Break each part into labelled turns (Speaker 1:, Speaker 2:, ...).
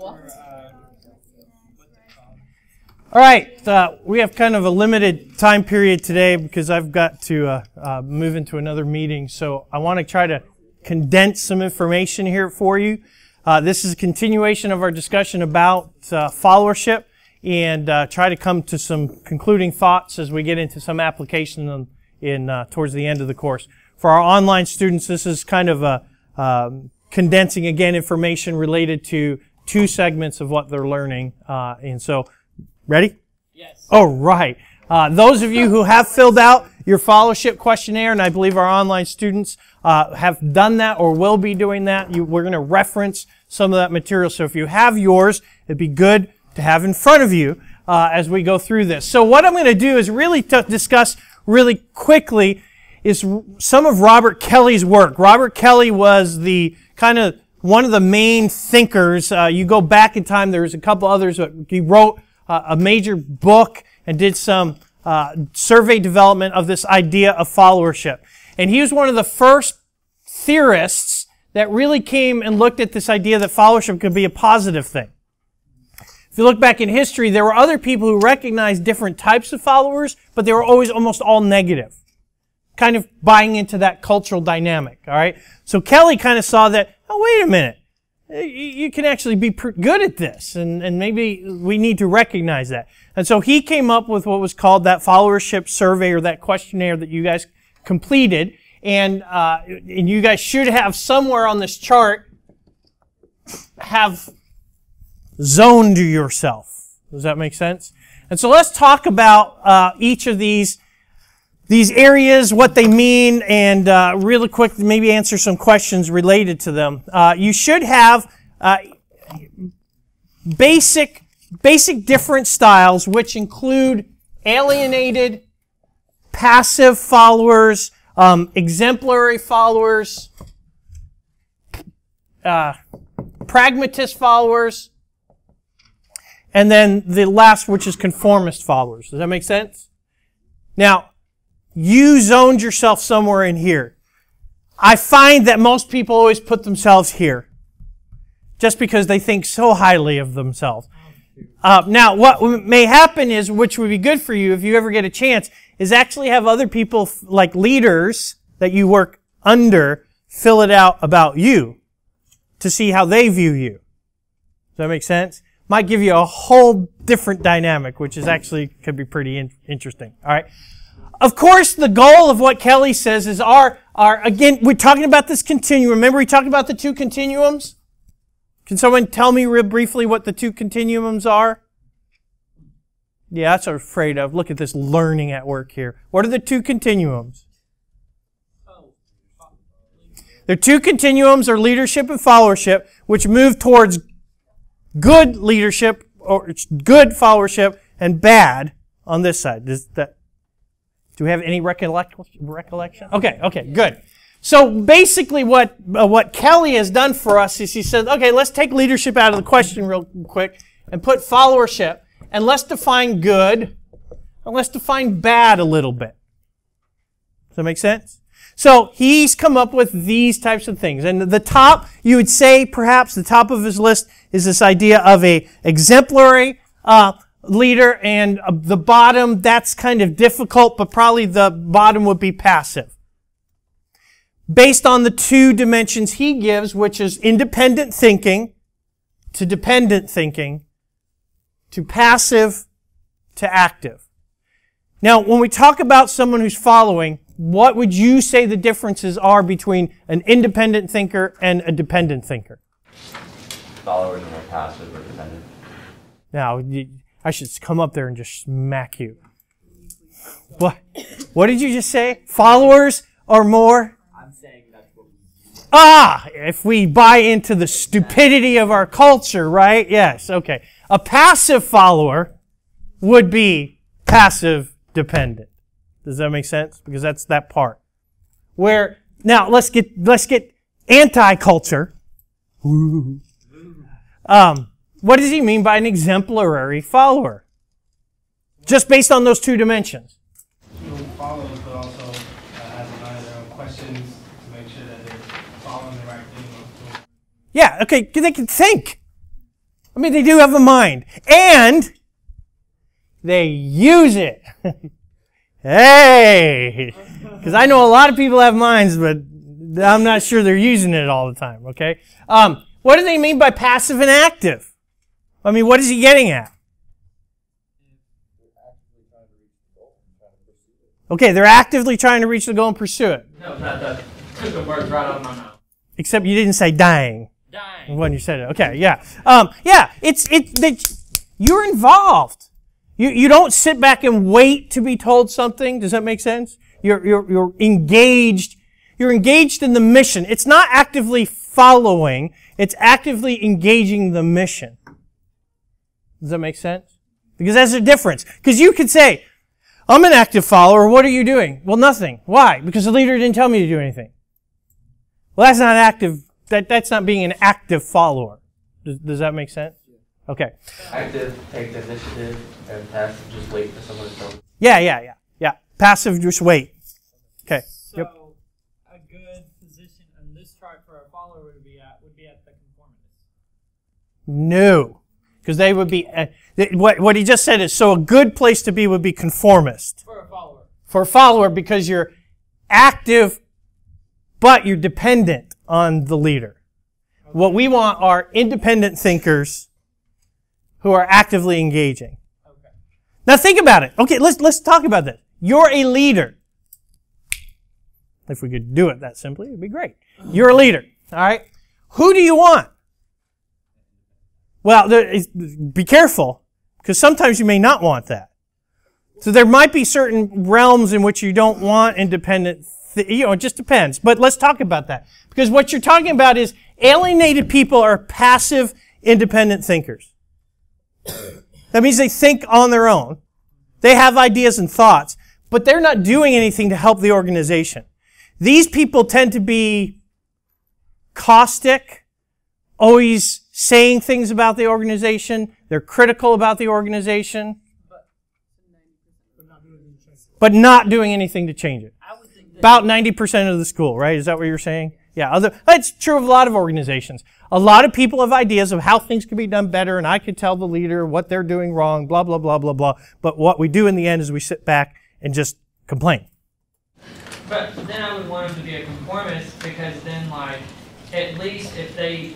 Speaker 1: All right, we have kind of a limited time period today because I've got to move into another meeting. So I want to try to condense some information here for you. This is a continuation of our discussion about followership, and try to come to some concluding thoughts as we get into some application towards the end of the course. For our online students, this is kind of a condensing again information related to two segments of what they're learning, and so. Ready? Yes. All right. Those of you who have filled out your followership questionnaire, and I believe our online students have done that or will be doing that, we're going to reference some of that material. So if you have yours, it'd be good to have in front of you as we go through this. So what I'm going to do is really discuss really quickly is some of Robert Kelly's work. Robert Kelly was the kind of one of the main thinkers. You go back in time, there's a couple others that he wrote a major book and did some survey development of this idea of followership. And he was one of the first theorists that really came and looked at this idea that followership could be a positive thing. If you look back in history, there were other people who recognized different types of followers, but they were always almost all negative, kind of buying into that cultural dynamic, all right? So Kelly kind of saw that, oh, wait a minute. You can actually be good at this, and maybe we need to recognize that. And so he came up with what was called that followership survey or that questionnaire that you guys completed, and you guys should have somewhere on this chart have zoned yourself. Does that make sense? And so let's talk about each of these areas, what they mean, and really quick, maybe answer some questions related to them. You should have basic different styles, which include alienated, passive followers, exemplary followers, pragmatist followers, and then the last, which is conformist followers. Does that make sense? Now, you zoned yourself somewhere in here. I find that most people always put themselves here, just because they think so highly of themselves. Now, what may happen is, which would be good for you if you ever get a chance, is actually have other people, like leaders that you work under, fill it out about you to see how they view you. Does that make sense? Might give you a whole different dynamic, which is actually could be pretty interesting. All right. Of course, the goal of what Kelly says is again, we're talking about this continuum. Remember we talked about the two continuums? Can someone tell me real briefly what the two continuums are? Yeah, that's what I'm afraid of. Look at this learning at work here. What are the two continuums? The two continuums are leadership and followership, which move towards good leadership or good followership and bad on this side. Do we have any recollection? Okay, good. So basically what Kelly has done for us is he said, okay, let's take leadership out of the question real quick and put followership, and let's define good, and let's define bad a little bit. Does that make sense? So he's come up with these types of things. And the top, you would say perhaps the top of his list is this idea of a exemplary leader, and the bottom, that's kind of difficult, but probably the bottom would be passive. Based on the two dimensions he gives, which is independent thinking to dependent thinking to passive to active. Now, when we talk about someone who's following, what would you say the differences are between an independent thinker and a dependent thinker?
Speaker 2: Followers are more passive or dependent.
Speaker 1: Now, I should come up there and just smack you. What? What did you just say? Followers are more?
Speaker 2: I'm saying that's what we do.
Speaker 1: If we buy into the stupidity of our culture, right? Yes, okay. A passive follower would be passive dependent. Does that make sense? Because that's that part. Where, now let's get anti-culture. What does he mean by an exemplary follower? Just based on those two dimensions.
Speaker 3: Who follows, but also has a lot of their own questions to make sure that they're following the right thing.
Speaker 1: Yeah, okay, they can think. I mean, they do have a mind. And they use it. Hey! Because I know a lot of people have minds, but I'm not sure they're using it all the time, okay? What do they mean by passive and active? I mean, what is he getting at? Okay, they're actively trying to reach the goal and pursue it.
Speaker 2: No, that took the words right out of my mouth.
Speaker 1: Except you didn't say dying.
Speaker 2: Dying.
Speaker 1: When you said it. Okay, yeah. You're involved. You don't sit back and wait to be told something. Does that make sense? You're engaged. You're engaged in the mission. It's not actively following. It's actively engaging the mission. Does that make sense? Because that's a difference. Because you could say, I'm an active follower. What are you doing? Well, nothing. Why? Because the leader didn't tell me to do anything. Well, that's not active. That's not being an active follower. Does that make sense? Okay.
Speaker 2: Active, take the initiative, and passive, just wait for someone to tell you.
Speaker 1: Yeah. Passive, just wait. Okay.
Speaker 4: So, a good position on this chart for a follower would be at the conformist.
Speaker 1: No. Because they would be, what he just said is, so a good place to be would be conformist.
Speaker 4: For a follower.
Speaker 1: For a follower, because you're active, but you're dependent on the leader. Okay. What we want are independent thinkers who are actively engaging.
Speaker 4: Okay.
Speaker 1: Now think about it. Okay, let's talk about this. You're a leader. If we could do it that simply, it'd be great. You're a leader. All right? Who do you want? Well, be careful, because sometimes you may not want that. So there might be certain realms in which you don't want independent, it just depends. But let's talk about that. Because what you're talking about is alienated people are passive, independent thinkers. That means they think on their own. They have ideas and thoughts, but they're not doing anything to help the organization. These people tend to be caustic, always saying things about the organization. They're critical about the organization, but not doing anything to change it. About 90% of the school, right? Is that what you're saying? Yeah, that's true of a lot of organizations. A lot of people have ideas of how things can be done better, and I could tell the leader what they're doing wrong, blah, blah, blah, blah, blah. But what we do in the end is we sit back and just complain.
Speaker 4: But then I would want them to be a conformist, because then, like, at least if they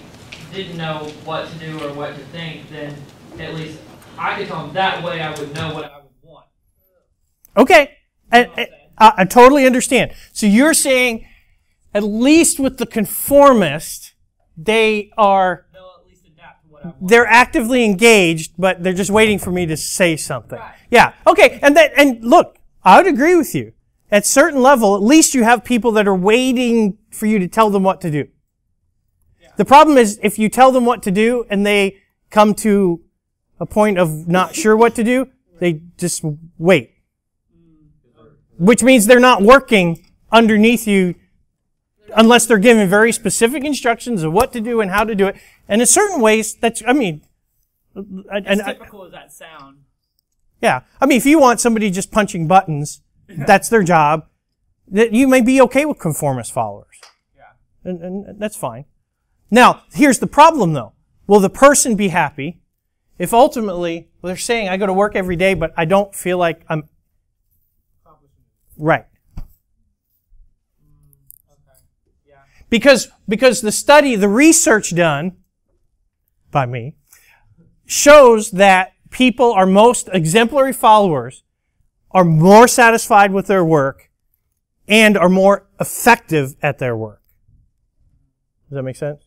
Speaker 4: didn't know what to do or what to think, then at least I could tell them that way I would know what I would want.
Speaker 1: Okay. I totally understand. So you're saying, at least with the conformist, they'll
Speaker 4: at least adapt to what I want.
Speaker 1: They're actively engaged, but they're just waiting for me to say something.
Speaker 4: Right.
Speaker 1: Yeah. Okay. And look, I would agree with you. At a certain level, at least you have people that are waiting for you to tell them what to do. Yeah. The problem is if you tell them what to do and they come to a point of not sure what to do, they just wait. Which means they're not working underneath you unless they're given very specific instructions of what to do and how to do it. And in certain ways,
Speaker 4: as typical as that sound.
Speaker 1: Yeah. I mean, if you want somebody just punching buttons, that's their job, that you may be okay with conformist followers.
Speaker 4: Yeah.
Speaker 1: And that's fine. Now, here's the problem though. Will the person be happy if ultimately they're saying, I go to work every day, but I don't feel like I'm... Right.
Speaker 4: Okay. Yeah.
Speaker 1: Because the research done by me shows that people are most exemplary followers are more satisfied with their work and are more effective at their work. Does that make sense?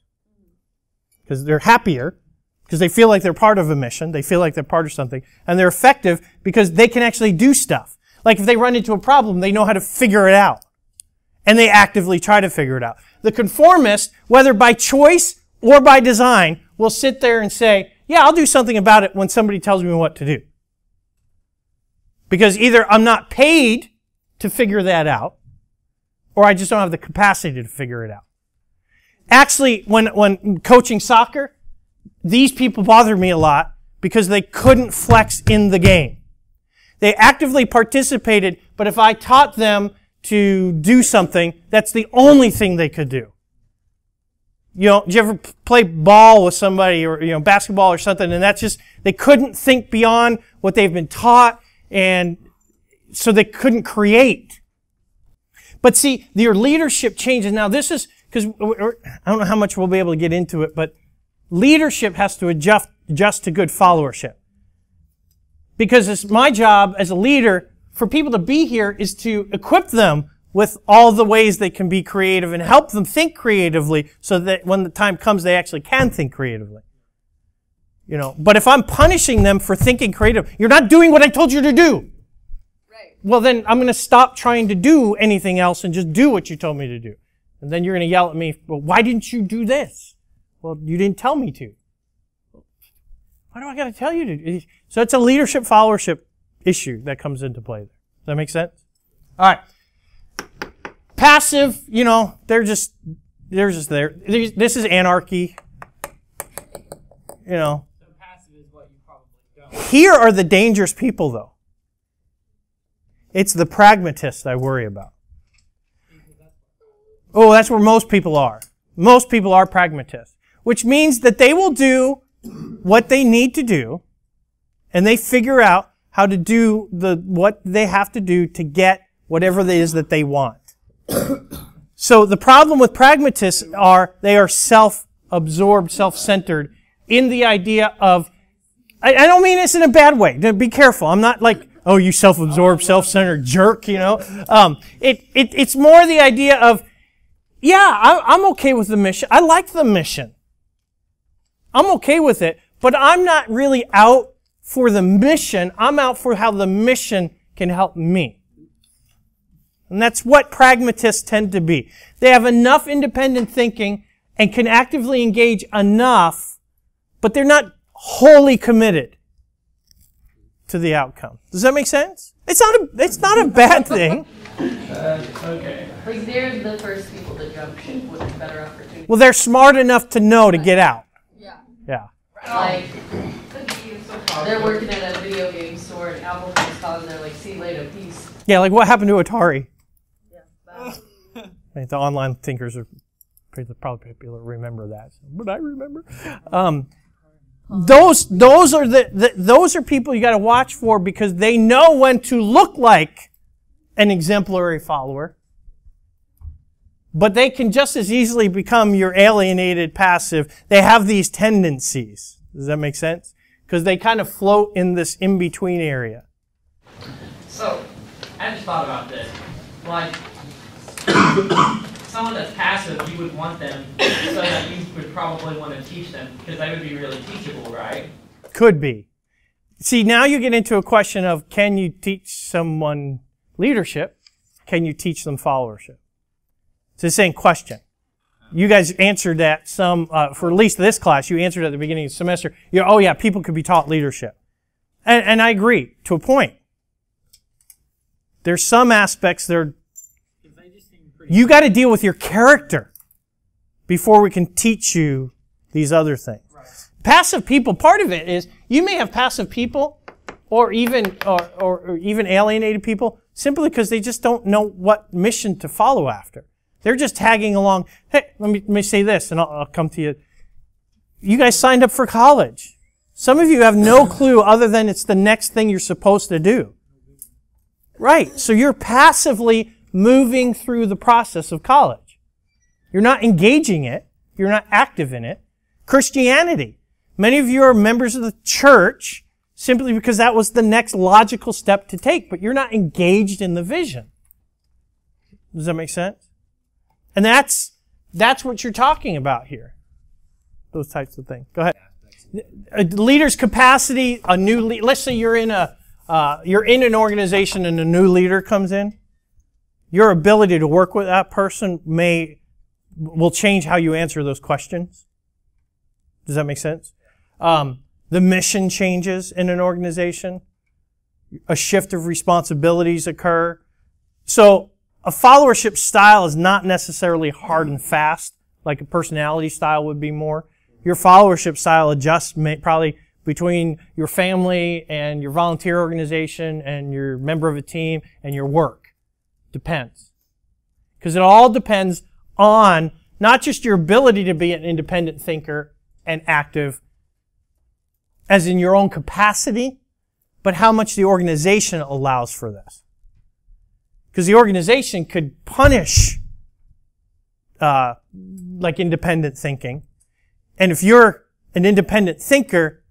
Speaker 1: Because they're happier, because they feel like they're part of a mission, they feel like they're part of something, and they're effective because they can actually do stuff. Like if they run into a problem, they know how to figure it out. And they actively try to figure it out. The conformist, whether by choice or by design, will sit there and say, yeah, I'll do something about it when somebody tells me what to do. Because either I'm not paid to figure that out, or I just don't have the capacity to figure it out. Actually, when coaching soccer, these people bothered me a lot because they couldn't flex in the game. They actively participated, but if I taught them to do something, that's the only thing they could do. You know, did you ever play ball with somebody or, you know, basketball or something, and that's just, they couldn't think beyond what they've been taught, and so they couldn't create. But see, your leadership changes. Now this is, because I don't know how much we'll be able to get into it, but leadership has to adjust to good followership. Because it's my job as a leader for people to be here is to equip them with all the ways they can be creative and help them think creatively so that when the time comes they actually can think creatively. You know, but if I'm punishing them for thinking creative, you're not doing what I told you to do. Right. Well, then I'm going to stop trying to do anything else and just do what you told me to do. And then you're going to yell at me, well, why didn't you do this? Well, you didn't tell me to. Why do I got to tell you to? So it's a leadership followership issue that comes into play there. Does that make sense? All right. Passive, you know, they're just there. This is anarchy. You know.
Speaker 4: So passive is what you probably don't.
Speaker 1: Here are the dangerous people, though. It's the pragmatists I worry about. Oh, that's where most people are. Most people are pragmatists, which means that they will do what they need to do, and they figure out how to do what they have to do to get whatever it is that they want. So the problem with pragmatists they are self-absorbed, self-centered in the idea of, I don't mean this in a bad way. Be careful. I'm not like, oh, you self-absorbed, self-centered jerk, you know. It's more the idea of, yeah, I'm okay with the mission. I like the mission. I'm okay with it, but I'm not really out for the mission. I'm out for how the mission can help me. And that's what pragmatists tend to be. They have enough independent thinking and can actively engage enough, but they're not wholly committed to the outcome. Does that make sense? It's not a bad thing.
Speaker 4: Okay.
Speaker 5: Like they're the first people to jump ship with a better opportunity.
Speaker 1: Well, they're smart enough to know to get out.
Speaker 5: Yeah.
Speaker 1: Yeah.
Speaker 5: Like they're working at a video game store and Apple comes calling and they're like, see you later, peace.
Speaker 1: Yeah, like what happened to Atari?
Speaker 5: Yeah.
Speaker 1: The online thinkers are probably people that remember that, but I remember. Those are people you got to watch for because they know when to look like an exemplary follower, but they can just as easily become your alienated passive. They have these tendencies. Does that make sense? Because they kind of float in this in-between area.
Speaker 4: So, I just thought about this. Like, someone that's passive, you would want them so that you would probably want to teach them because they would be really teachable, right?
Speaker 1: Could be. See, now you get into a question of can you teach someone leadership? Can you teach them followership? It's the same question. You guys answered that for at least this class, you answered at the beginning of the semester. Oh yeah, people could be taught leadership. And I agree, to a point. There's some aspects you got to deal with your character before we can teach you these other things. Right. Passive people, part of it is you may have passive people or even alienated people simply because they just don't know what mission to follow after. They're just tagging along. Hey, let me say this and I'll come to you. You guys signed up for college. Some of you have no clue other than it's the next thing you're supposed to do. Right. So you're passively moving through the process of college. You're not engaging it. You're not active in it. Christianity. Many of you are members of the church simply because that was the next logical step to take, but you're not engaged in the vision. Does that make sense? And that's what you're talking about here. Those types of things. Go ahead. A leader's capacity, let's say you're in an organization and a new leader comes in. Your ability to work with that person will change how you answer those questions. Does that make sense? The mission changes in an organization. A shift of responsibilities occur. So a followership style is not necessarily hard and fast, like a personality style would be more. Your followership style adjusts probably between your family and your volunteer organization and your member of a team and your work. Depends. Because it all depends on Not just your ability to be an independent thinker and active, as in your own capacity, but how much the organization allows for this. Because the organization could punish like independent thinking. And if you're an independent thinker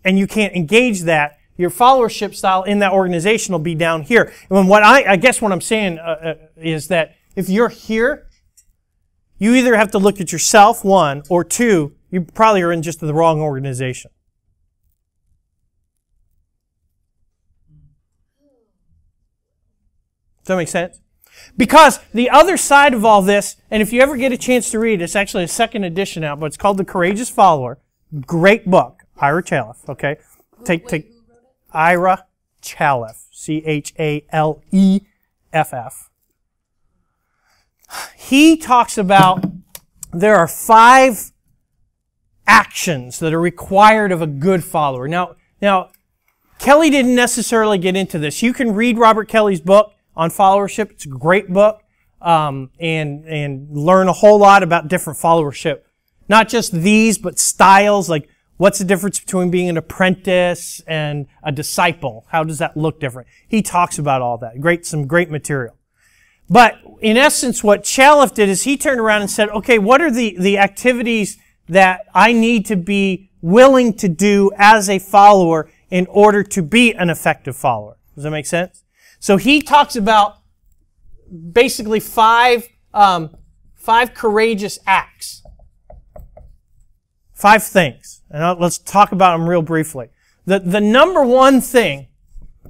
Speaker 1: and you can't engage that, your followership style in that organization will be down here. And I guess what I'm saying is that if you're here, you either have to look at yourself, one, or two, you probably are in just the wrong organization. Does that make sense? Because the other side of all this, and if you ever get a chance to read, it's actually a second edition out, but it's called The Courageous Follower. Great book. Ira Chaleff, okay? Take Ira Chaleff. Chaleff. He talks about there are 5 actions that are required of a good follower. Now, Kelly didn't necessarily get into this. You can read Robert Kelly's book on followership. It's a great book, and learn a whole lot about different followership. Not just these, but styles, like what's the difference between being an apprentice and a disciple? How does that look different? He talks about all that. Some great material. But in essence, what Chaleff did is he turned around and said, okay, what are the activities that I need to be willing to do as a follower in order to be an effective follower? Does that make sense? So he talks about basically 5 courageous acts. 5 things. And let's talk about them real briefly. The number one thing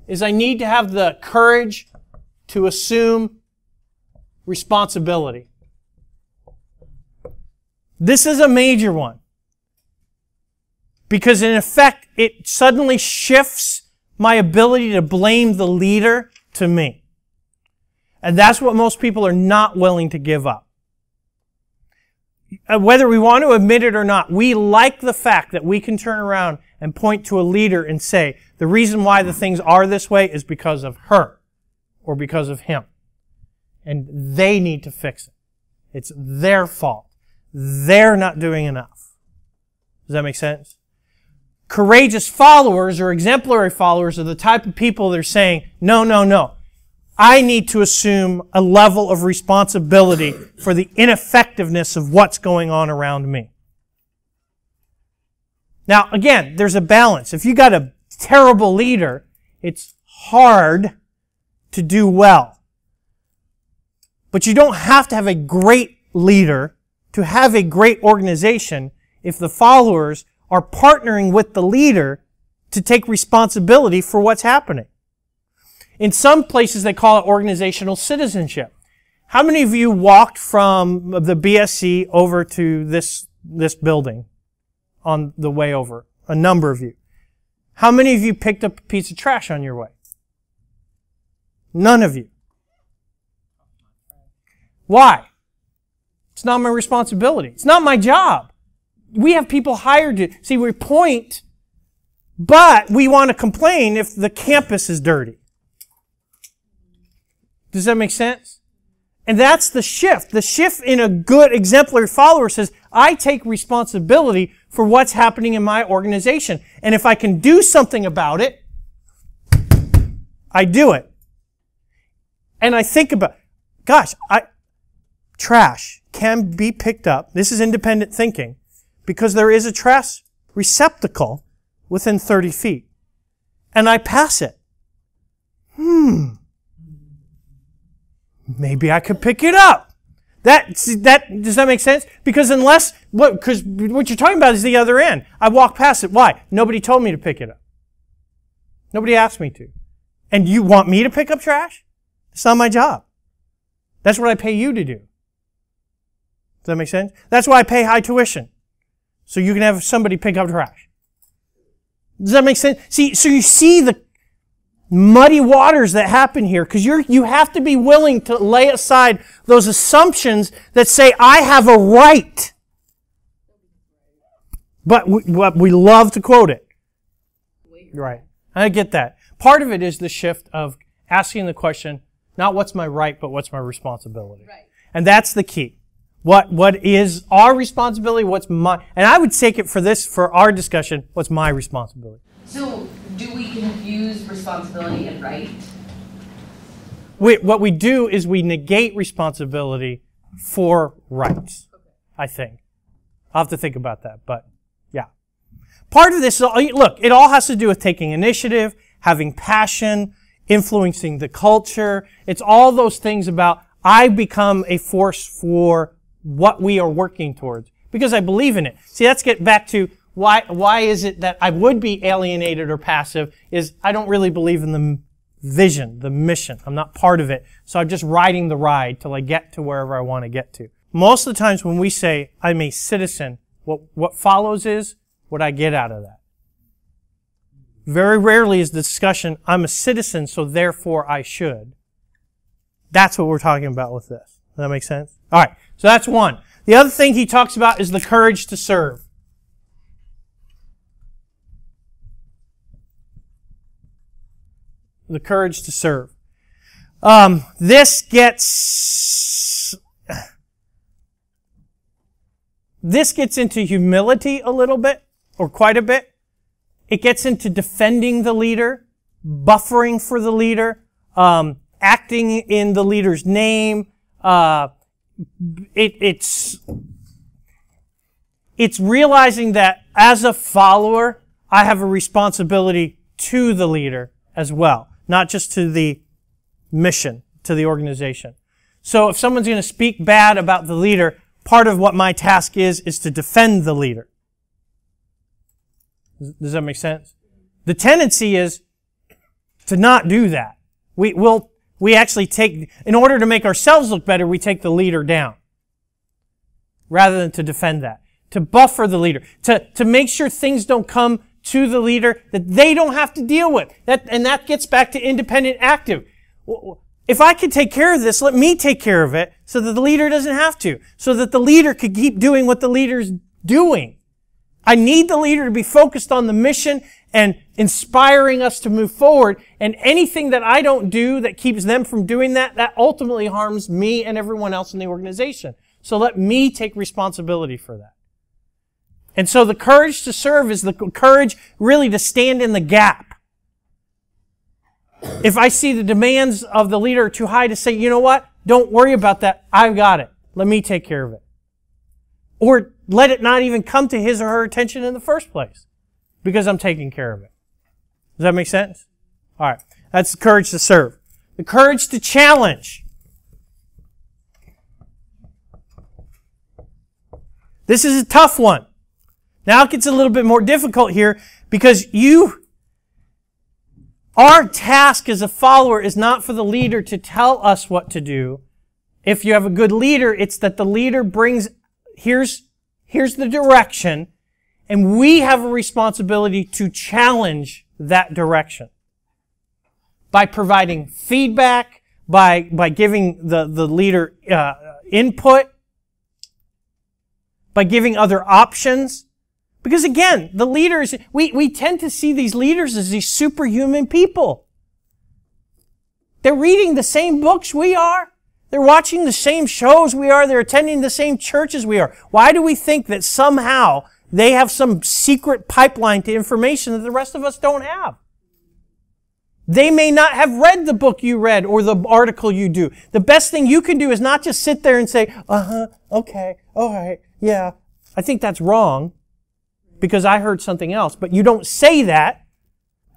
Speaker 1: is I need to have the courage to assume responsibility. This is a major one. Because in effect, it suddenly shifts my ability to blame the leader to me. And that's what most people are not willing to give up. Whether we want to admit it or not, we like the fact that we can turn around and point to a leader and say, the reason why the things are this way is because of her or because of him. And they need to fix it. It's their fault. They're not doing enough. Does that make sense? Courageous followers or exemplary followers are the type of people that are saying, no. I need to assume a level of responsibility for the ineffectiveness of what's going on around me. Now, again, there's a balance. If you got a terrible leader, it's hard to do well. But you don't have to have a great leader to have a great organization if the followers are partnering with the leader to take responsibility for what's happening. In some places, they call it organizational citizenship. How many of you walked from the BSC over to this building on the way over? A number of you. How many of you picked up a piece of trash on your way? None of you. Why? It's not my responsibility. It's not my job. We have people hired to, see, we point, but we want to complain if the campus is dirty. Does that make sense? And that's the shift. The shift in a good exemplary follower says, I take responsibility for what's happening in my organization. And if I can do something about it, I do it. And I think about, gosh, trash can be picked up. This is independent thinking because there is a trash receptacle within 30 feet. And I pass it. Maybe I could pick it up. Does that make sense? Because what you're talking about is the other end. I walk past it. Why? Nobody told me to pick it up. Nobody asked me to. And you want me to pick up trash? It's not my job. That's what I pay you to do. Does that make sense? That's why I pay high tuition. So you can have somebody pick up trash. Does that make sense? See, so you see the muddy waters that happen here because you have to be willing to lay aside those assumptions that say, I have a right. But we love to quote it. Right. I get that. Part of it is the shift of asking the question, not what's my right, but what's my responsibility. Right. And that's the key. What is our responsibility? What's my, and I would take it for our discussion, what's my responsibility?
Speaker 5: So, do we confuse responsibility and right?
Speaker 1: What we do is we negate responsibility for rights, I think. I'll have to think about that, but yeah. Part of this, look, it all has to do with taking initiative, having passion, influencing the culture. It's all those things about I become a force for what we are working towards because I believe in it. See, let's get back to why is it that I would be alienated or passive is I don't really believe in the vision, the mission. I'm not part of it. So I'm just riding the ride till I get to wherever I want to get to. Most of the times when we say I'm a citizen, what follows is what I get out of that. Very rarely is the discussion, I'm a citizen, so therefore I should. That's what we're talking about with this. Does that make sense? All right, so that's one. The other thing he talks about is the courage to serve. The courage to serve. This gets into humility a little bit, or quite a bit. It gets into defending the leader, buffering for the leader, acting in the leader's name. It's realizing that as a follower, I have a responsibility to the leader as well, not just to the mission, to the organization. So if someone's going to speak bad about the leader, part of what my task is to defend the leader. Does that make sense? The tendency is to not do that. We actually take, in order to make ourselves look better, we take the leader down. Rather than to defend that. To buffer the leader. To make sure things don't come to the leader that they don't have to deal with. And that gets back to independent active. If I could take care of this, let me take care of it so that the leader doesn't have to. So that the leader could keep doing what the leader's doing. I need the leader to be focused on the mission and inspiring us to move forward. And anything that I don't do that keeps them from doing that, that ultimately harms me and everyone else in the organization. So let me take responsibility for that. And so the courage to serve is the courage really to stand in the gap. If I see the demands of the leader are too high, to say, you know what? Don't worry about that. I've got it. Let me take care of it. Or let it not even come to his or her attention in the first place because I'm taking care of it. Does that make sense? All right. That's the courage to serve. The courage to challenge. This is a tough one. Now it gets a little bit more difficult here because our task as a follower is not for the leader to tell us what to do. If you have a good leader, it's that the leader brings, here's the direction, and we have a responsibility to challenge that direction. By providing feedback, by giving the leader input, by giving other options. Because again, the leaders, we tend to see these leaders as these superhuman people. They're reading the same books we are. They're watching the same shows we are. They're attending the same churches we are. Why do we think that somehow they have some secret pipeline to information that the rest of us don't have? They may not have read the book you read or the article you do. The best thing you can do is not just sit there and say, okay, all right, yeah. I think that's wrong because I heard something else. But you don't say that.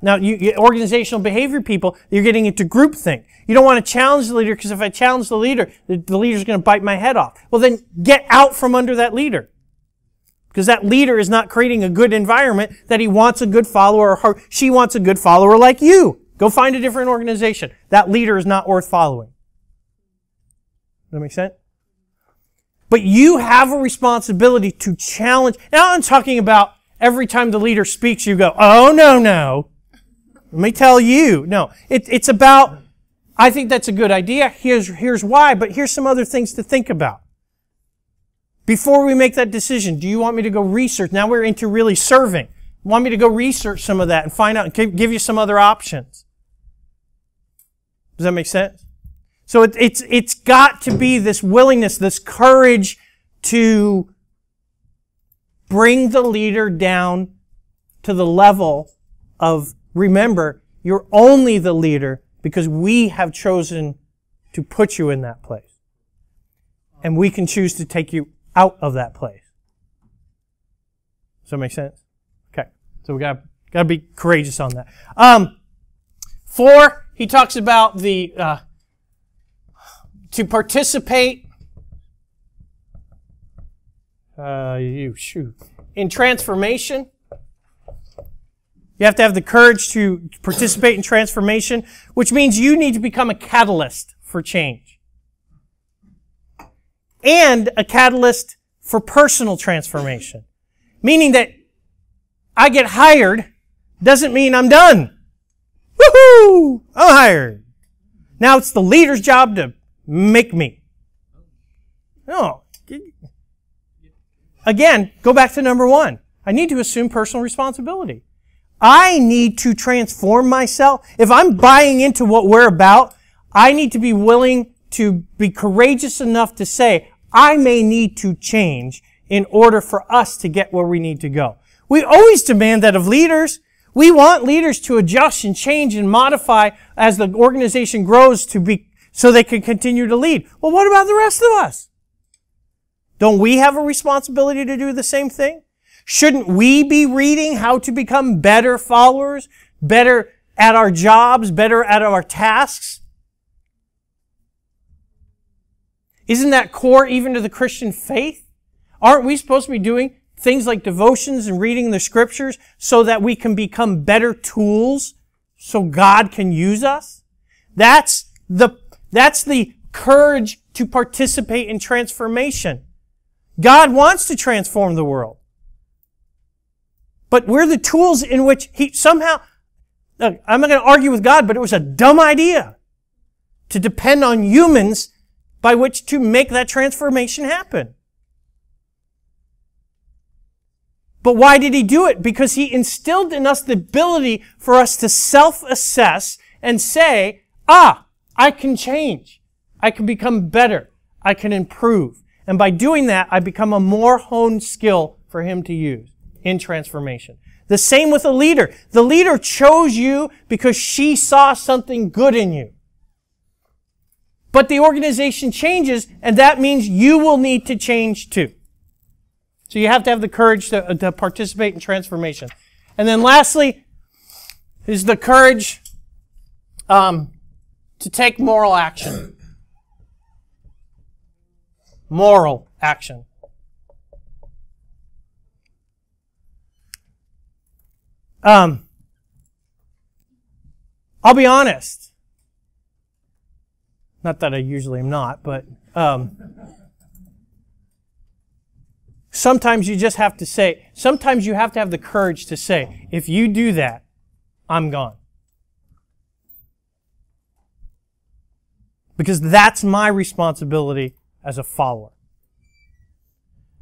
Speaker 1: Now, organizational behavior people, you're getting into groupthink. You don't want to challenge the leader because if I challenge the leader, the leader's going to bite my head off. Well, then get out from under that leader. Because that leader is not creating a good environment that he wants a good follower or she wants a good follower like you. Go find a different organization. That leader is not worth following. Does that make sense? But you have a responsibility to challenge. Now I'm talking about every time the leader speaks, you go, oh, no. Let me tell you. No, it's about, I think that's a good idea. Here's why, but here's some other things to think about. Before we make that decision, do you want me to go research? Now we're into really serving. Want me to go research some of that and find out and give you some other options? Does that make sense? So it's got to be this willingness, this courage to bring the leader down to the level of, remember, you're only the leader because we have chosen to put you in that place. And we can choose to take you out of that place. Does that make sense? Okay. So we gotta be courageous on that. 4, he talks about the to participate in transformation. You have to have the courage to participate in transformation, which means you need to become a catalyst for change. And a catalyst for personal transformation. Meaning that I get hired doesn't mean I'm done. Woohoo! I'm hired. Now it's the leader's job to make me. No. Again, go back to number 1. I need to assume personal responsibility. I need to transform myself. If I'm buying into what we're about, I need to be willing to be courageous enough to say, I may need to change in order for us to get where we need to go. We always demand that of leaders. We want leaders to adjust and change and modify as the organization grows to be, so they can continue to lead. Well, what about the rest of us? Don't we have a responsibility to do the same thing? Shouldn't we be reading how to become better followers, better at our jobs, better at our tasks? Isn't that core even to the Christian faith? Aren't we supposed to be doing things like devotions and reading the scriptures so that we can become better tools so God can use us? That's the courage to participate in transformation. God wants to transform the world. But we're the tools in which He somehow, look, I'm not going to argue with God, but it was a dumb idea to depend on humans by which to make that transformation happen. But why did He do it? Because He instilled in us the ability for us to self-assess and say, I can change. I can become better. I can improve. And by doing that, I become a more honed skill for Him to use in transformation. The same with a leader. The leader chose you because she saw something good in you. But the organization changes, and that means you will need to change too. So you have to have the courage to participate in transformation. And then lastly, is the courage to take moral action. Moral action. I'll be honest. Not that I usually am not, but sometimes you just have to say, sometimes you have to have the courage to say, if you do that, I'm gone. Because that's my responsibility as a follower.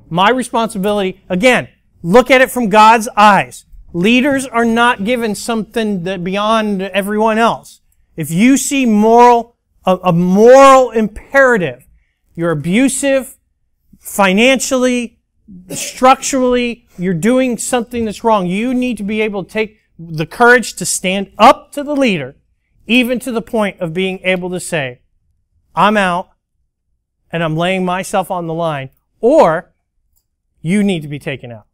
Speaker 1: My responsibility, again, look at it from God's eyes. Leaders are not given something that beyond everyone else. If you see a moral imperative, you're abusive, financially, structurally, you're doing something that's wrong. You need to be able to take the courage to stand up to the leader, even to the point of being able to say, I'm out and I'm laying myself on the line, or you need to be taken out.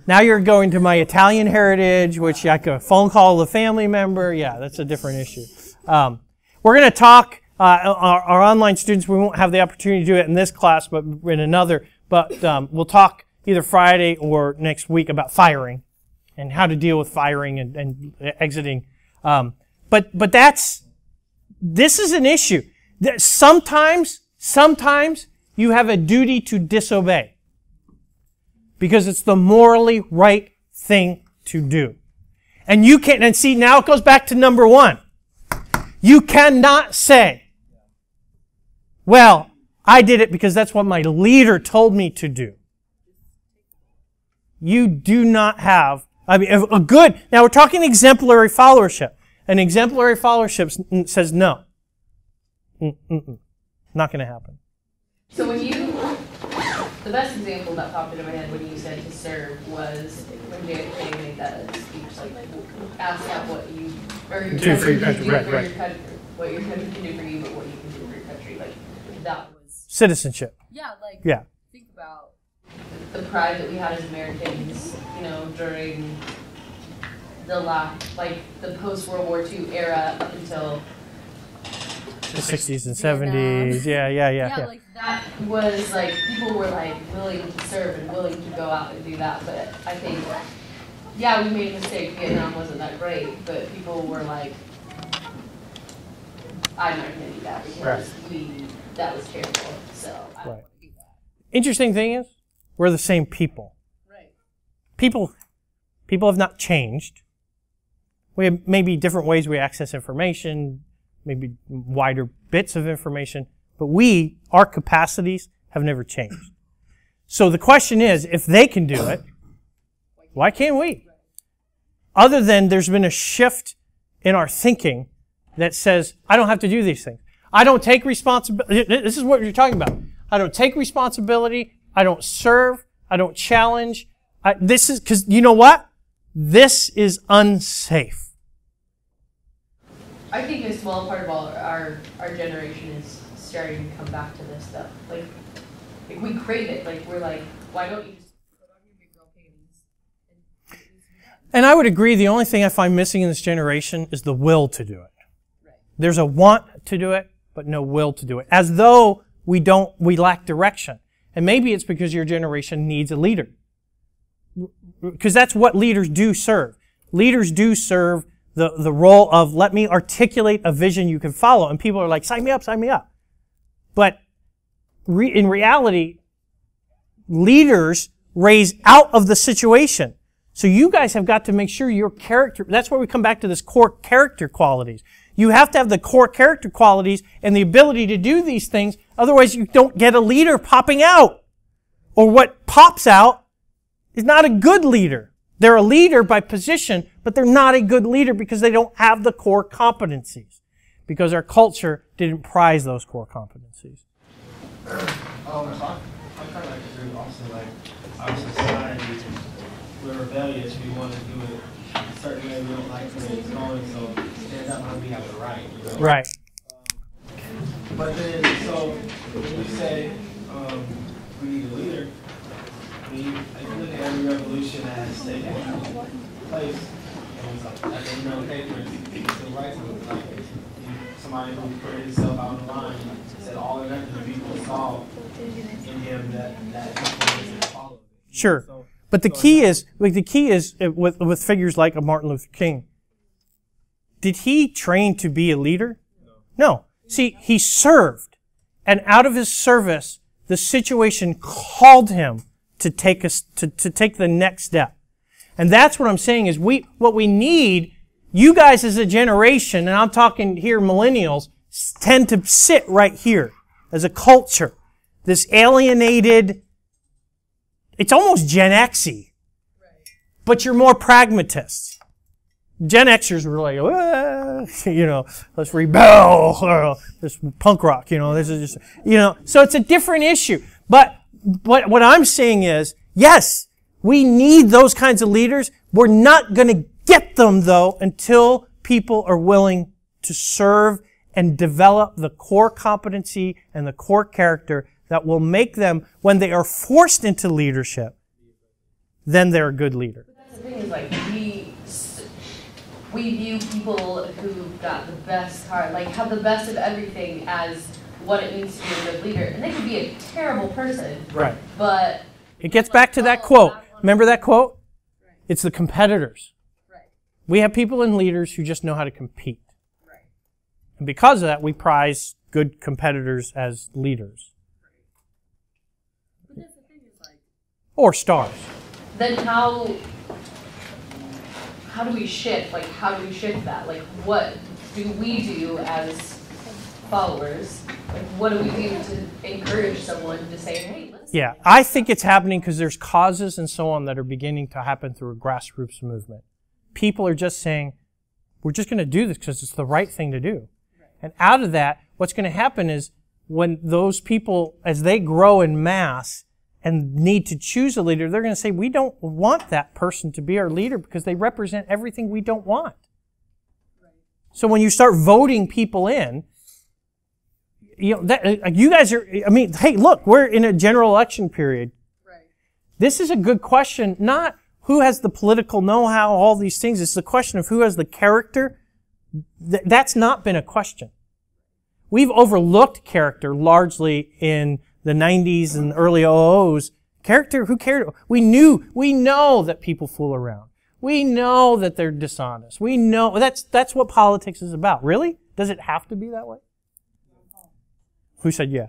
Speaker 1: Now you're going to my Italian heritage, which I could phone call a family member. Yeah, that's a different issue. We're going to talk, our online students, we won't have the opportunity to do it in this class, but in another. But we'll talk either Friday or next week about firing and how to deal with firing and exiting. But this is an issue. Sometimes you have a duty to disobey. Because it's the morally right thing to do. And you can't, and see, now it goes back to number 1. You cannot say, well, I did it because that's what my leader told me to do. You do not have, now we're talking exemplary followership. An exemplary followership says no. Not going to happen.
Speaker 5: So the best example that popped into my head when you said to serve was when JFK made that speech, like, ask out what you, or your
Speaker 1: Do for your
Speaker 5: country,
Speaker 1: country, right.
Speaker 5: What your country can do for you, but what you can do for your country. Like, that was...
Speaker 1: Citizenship.
Speaker 5: Yeah, like,
Speaker 1: yeah.
Speaker 5: Think about the pride that we had as Americans, you know, during the post-World War II era up until
Speaker 1: the 60s and 70s. Yeah.
Speaker 5: Like that was like, people were like willing to serve and willing to go out and do that. But I think, yeah, we made a mistake. Vietnam wasn't that great, but people were like, I'm not going to do that because that was terrible. So I don't want to do that.
Speaker 1: Interesting thing is, we're the same people.
Speaker 5: Right.
Speaker 1: People have not changed. We have maybe different ways we access information, maybe wider bits of information, but our capacities have never changed. So the question is, if they can do it, why can't we? Other than there's been a shift in our thinking that says, I don't have to do these things. I don't take responsibility. This is what you're talking about. I don't take responsibility. I don't serve. I don't challenge. This is, because you know what? This is unsafe.
Speaker 5: I think a small part of our generation is starting to come back to this stuff. Like we crave it. Like we're like, why don't you just put on your big girl panties?
Speaker 1: And I would agree. The only thing I find missing in this generation is the will to do it.
Speaker 5: Right.
Speaker 1: There's a want to do it, but no will to do it. As though we lack direction. And maybe it's because your generation needs a leader. Because that's what leaders do serve. Leaders do serve the role of, let me articulate a vision you can follow. And people are like, sign me up, sign me up. But in reality, leaders raise out of the situation. So you guys have got to make sure your character, that's where we come back to this core character qualities. You have to have the core character qualities and the ability to do these things. Otherwise, you don't get a leader popping out. Or what pops out is not a good leader. They're a leader by position, but they're not a good leader because they don't have the core competencies. Because our culture didn't prize those core competencies.
Speaker 3: So I kind of like agree also, like, our society, we're rebellious, we want to do it a certain way, we don't like the way it's going, so stand up when we have the right, you know?
Speaker 1: Right.
Speaker 3: But then, so, when you say we need a leader, I mean, if you look at every revolution that has taken place, like the civil rights movement, like somebody who put himself out on the line said all the rest of the people saw in him that people followed.
Speaker 1: Sure. But the key is with figures like a Martin Luther King. Did he train to be a leader? No. See, he served. And out of his service, the situation called him to take the next step. And that's what I'm saying is what we need, you guys as a generation, and I'm talking here millennials, tend to sit right here as a culture. This alienated, it's almost Gen X-y. But you're more pragmatists. Gen Xers were like, let's rebel, this punk rock, this is just, so it's a different issue. But what I'm saying is, yes, we need those kinds of leaders. We're not going to get them, though, until people are willing to serve and develop the core competency and the core character that will make them, when they are forced into leadership, then they're a good leader.
Speaker 5: But that's the thing is, like, we view people who've got the best heart, like have the best of everything as what it means to be a good leader. And they could be a terrible person.
Speaker 1: Right.
Speaker 5: But
Speaker 1: it gets back to that quote. Remember that quote?
Speaker 5: Right.
Speaker 1: It's the competitors.
Speaker 5: Right.
Speaker 1: We have people and leaders who just know how to compete.
Speaker 5: Right.
Speaker 1: And because of that, we prize good competitors as leaders.
Speaker 5: But that's the thing is, like,
Speaker 1: or stars.
Speaker 5: Then how do we shift? Like, how do we shift that? Like, what do we do as followers? Like, what do we do to encourage someone to say, hey, let's...
Speaker 1: Yeah, I think it's happening because there's causes and so on that are beginning to happen through a grassroots movement. People are just saying, we're just going to do this because it's the right thing to do. And out of that, what's going to happen is when those people, as they grow in mass and need to choose a leader, they're going to say, we don't want that person to be our leader because they represent everything we don't want. So when you start voting people in, you know, that, you guys are, I mean, hey, look, we're in a general election period.
Speaker 5: Right.
Speaker 1: This is a good question, not who has the political know-how, all these things. It's the question of who has the character. That's not been a question. We've overlooked character largely in the 90s and early 00s. Character, who cared? We know that people fool around. We know that they're dishonest. We know, that's what politics is about. Really? Does it have to be that way? Who said yeah?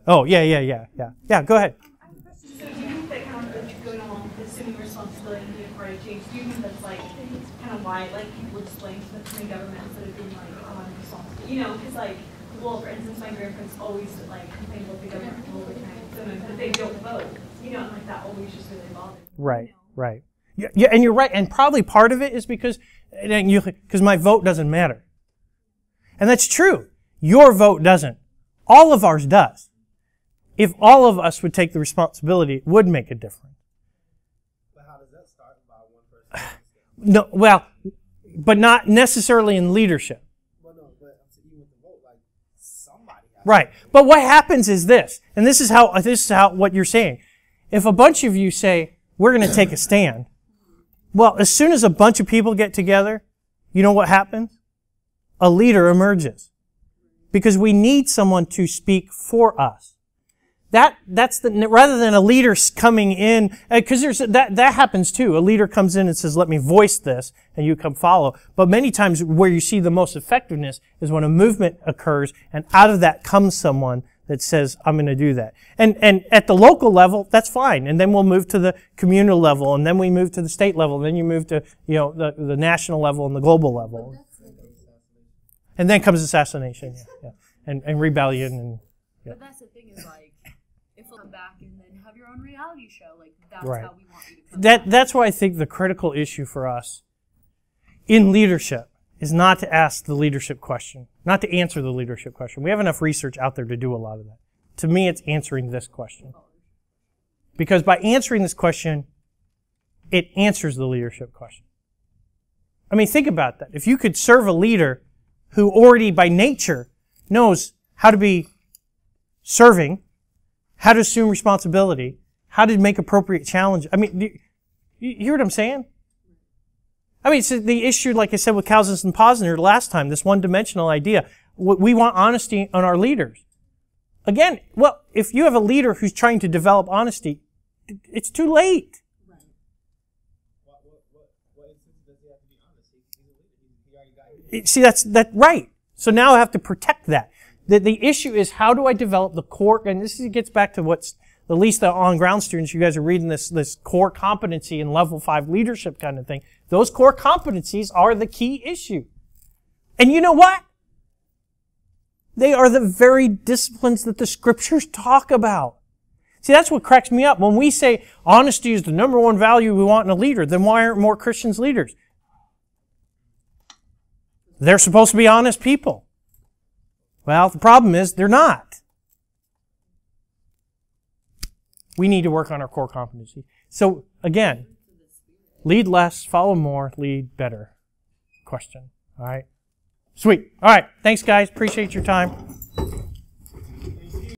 Speaker 1: Oh, yeah. Yeah, go ahead.
Speaker 6: I have a question. So do you think that kind of going along with assuming responsibility and being part of change, do you think that's like kind of why like people explain to the government instead of being like, oh, I'm responsible? You know, because like, well, for instance, my grandparents always like complain about the government all the time, sometimes, but they don't vote. You know, and like that always just really bothers me.
Speaker 1: Right,
Speaker 6: you know?
Speaker 1: right. Yeah, and you're right. And probably part of it is because my vote doesn't matter. And that's true. Your vote doesn't. All of ours does. If all of us would take the responsibility, it would make a difference.
Speaker 3: But how does that start by one person?
Speaker 1: No, well, but not necessarily in leadership.
Speaker 3: Well, no, but even with the vote, like somebody has
Speaker 1: Right. But what happens is this, and this is how what you're saying. If a bunch of you say, we're going to take a stand, well, as soon as a bunch of people get together, you know what happens? A leader emerges. Because we need someone to speak for us. That's rather than a leader coming in, because that happens too. A leader comes in and says, let me voice this, and you come follow. But many times where you see the most effectiveness is when a movement occurs, and out of that comes someone that says, I'm going to do that. And at the local level, that's fine. And then we'll move to the communal level, and then we move to the state level, and then you move to, the national level and the global level. And then comes assassination, yeah. And rebellion, and yeah.
Speaker 7: But that's the thing is like, if we'll come back and then have your own reality show, like that's
Speaker 1: Right.
Speaker 7: how we want you to come.
Speaker 1: That's why I think the critical issue for us in leadership is not to ask the leadership question, not to answer the leadership question. We have enough research out there to do a lot of that. To me, it's answering this question. Because by answering this question, it answers the leadership question. I mean, think about that. If you could serve a leader who already by nature knows how to be serving, how to assume responsibility, how to make appropriate challenge. I mean, you hear what I'm saying? I mean, it's the issue, like I said, with Cousins and Posner last time, this one-dimensional idea. We want honesty on our leaders. Again, well, if you have a leader who's trying to develop honesty, it's too late.
Speaker 3: What instance does he have to be honest? He's a leader. He already got it.
Speaker 1: See, that's right. So now I have to protect that. The issue is, how do I develop the core, and this gets back to what's, at least the on-ground students, you guys are reading this core competency and level 5 leadership kind of thing. Those core competencies are the key issue. And you know what? They are the very disciplines that the scriptures talk about. See, that's what cracks me up. When we say honesty is the number one value we want in a leader, then why aren't more Christians leaders? They're supposed to be honest people. Well, the problem is they're not. We need to work on our core competency. So, again, lead less, follow more, lead better. Question. All right? Sweet. All right. Thanks, guys. Appreciate your time.